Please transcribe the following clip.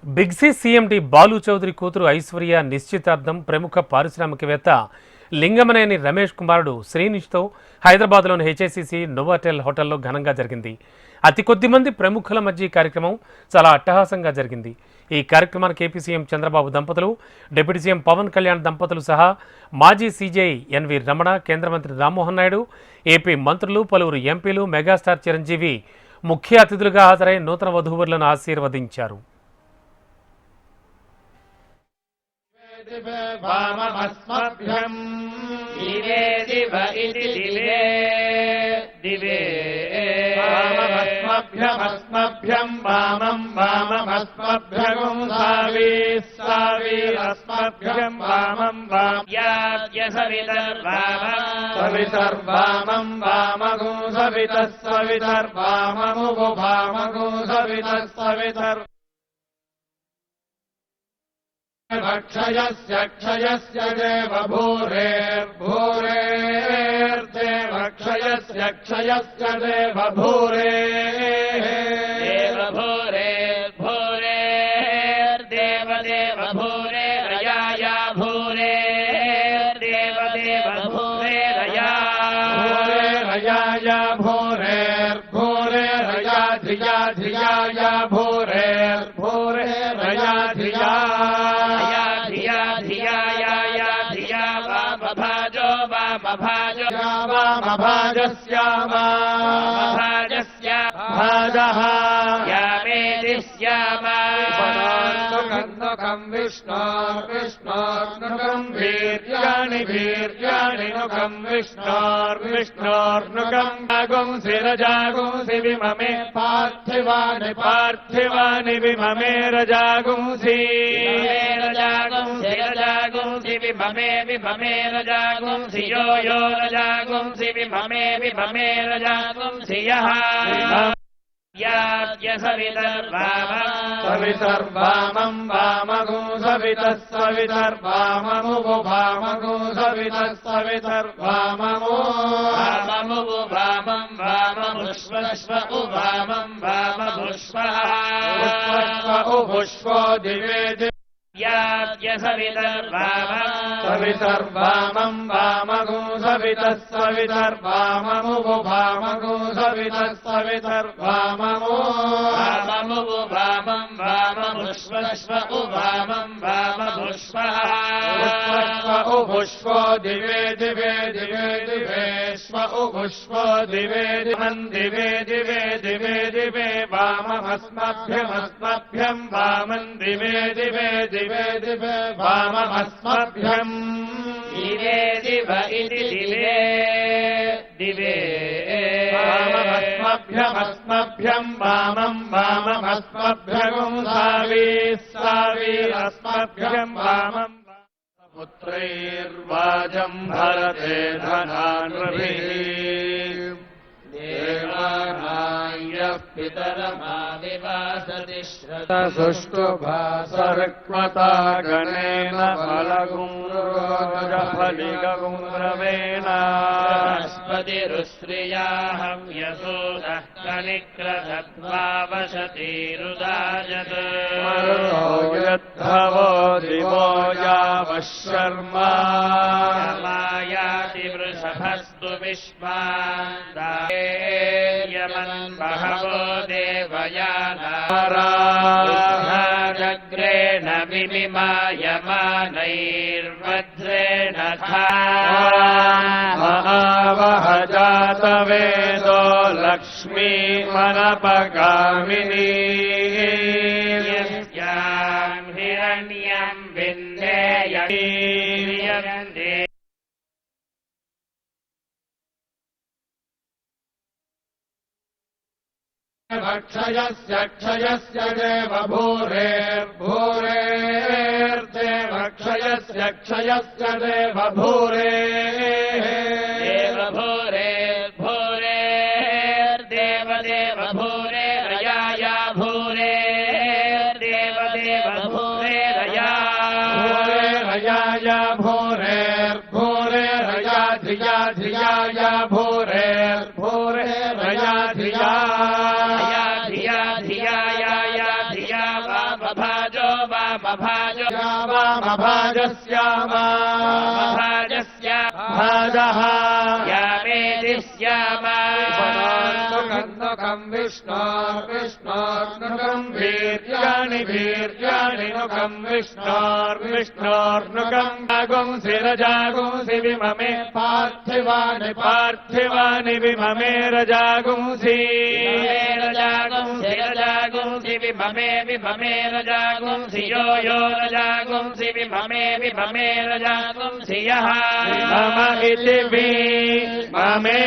Big C CMD Balu Chowdary కూతురు ఐశ్వర్య నిశ్చితార్థం ప్రముఖ పారిశ్రామికవేత్త లింగమనేని రమేష్ కుమారుడు శ్రీనిష్తో హైదరాబాద్లోని హెచ్ఐసిసి నోవాటెల్ హోటల్లో ఘనంగా జరిగింది. అతి కొద్ది మంది ప్రముఖుల మధ్య ఈ కార్యక్రమం చాలా అట్టహాసంగా జరిగింది. ఈ కార్యక్రమానికి ఏపీ సీఎం చంద్రబాబు దంపతులు, డిప్యూటీ సీఎం పవన్ కళ్యాణ్ దంపతులు సహా మాజీ సీజేఐ ఎన్వి రమణ, కేంద్ర మంత్రి రామ్మోహన్ నాయుడు, ఏపీ మంత్రులు, పలువురు ఎంపీలు, మెగాస్టార్ చిరంజీవి ముఖ్య అతిథులుగా హాజరై నూతన వధూవరులను ఆశీర్వదించారు. वाममस्मभ्यं दिवे दिव इति दिवे दिवे वाममस्मभ्यमस्मभ्यं वामं वाममस्मभ्यगुं सावीरस्मभ्यं वामं सवितर्वामं वामगुं सवितः सवितर्वाममुगु वामगुं सवितः सवितर् क्षयस्य क्षयस्य देवभूरेर्भूरेर्देव क्षयस्य क्षयस्य देवभूरेर्भूरेर्भूरेर्देव देवभूरेरया भूरेरया भूरेर्भूरेरया धिया धियाया भूरेर्भूरेरया धिया भाजः यामेदिश्यामानुकं विष्णोर्विष्णोर्नुकं वीर्याणि वीर्याणि नुकं विष्णोर्विष्णोर्नुकं जागुंसि रजागुंसि विममे पार्थिवानि पार्थिवानि विममे रजागुंसि रजागुंसि विममे विममे रजागुंसि यो यो रजागुंसि विममे विममे रजागुंसि यः सवितर्वामं वामगुं सवितः सवितर्वाममुगु वामगुं सवितः सवितर्वाममु वाममुगु वामं वाममुष्वश्व वामं वामभुष्वः उभुष्वो दिवे सवितर्वामं वामगुं सवितः सवितर्वाममुगु वामगुं सवितः सवितर्वाममु वाममुगु वामं वाममुष्वश्व वामं वामभुष्वः उभुष्वो दिवे दिवे दिवे दिवेश्व उभुष्वो दिवे दिवे दिवे दिवे दिवे वाममस्मभ्यमस्मभ्यं वामं दिवे दिवे दिवे दिवे वाममस्मभ्यं दिवे दिव इति दिवे दिवे वाममस्मभ्यमस्मभ्यं वामं वाममस्मभ्यगुं सावीरस्मभ्यं वामं पुत्रैर्वाजं भरते धनान्विः देवानायः पितरमादिवासति श्रुतसुष्टुभासर्क्मता गणेन फलगुंरवेण बृहस्पतिरुश्रियाहं यशोदः कनिक्रधद्वावशतीरुदायत् यद्धवो दिवो यावः शर्मा मायाति वृषभस्तु विश्वान् यमन् बहवो देवयानाराजग्रेण विनिमायमानैर्वज्रेण महावह जातवेदो लक्ष्मीमनपगामिनी यस्यां हिरण्यं विन्देयन्ते क्षयस्य क्षयस्य देवभूरेर्भूरेर्देव क्षयस्य क्षयस्य देवभूरेर्भूरेर्भूरेर्देव देवभूरेरया भूरेर्देव देवभूरेरया भूरेर्भूरेरया धिया धियाया भूरेर्भूरेरया धिया वामभाजो वामभाजो वामभाजस्यामाभाजस्य भाजः यामेति स्यामा नुकम् विष्णोर्विष्णोर्नुकम् वीर्याणि वीर्याणि नुकम् विष्णोर्विष्णोर्नुकम् जागुंसि रजागुंसि विममे पार्थिवानि पार्थिवानि विममे रजागुंसि रजागुंसि रजागुंसि विममे विममे रजागुंसि यो यो रजागुंसि विममे विममे रजागुंसि यः मम इति विममे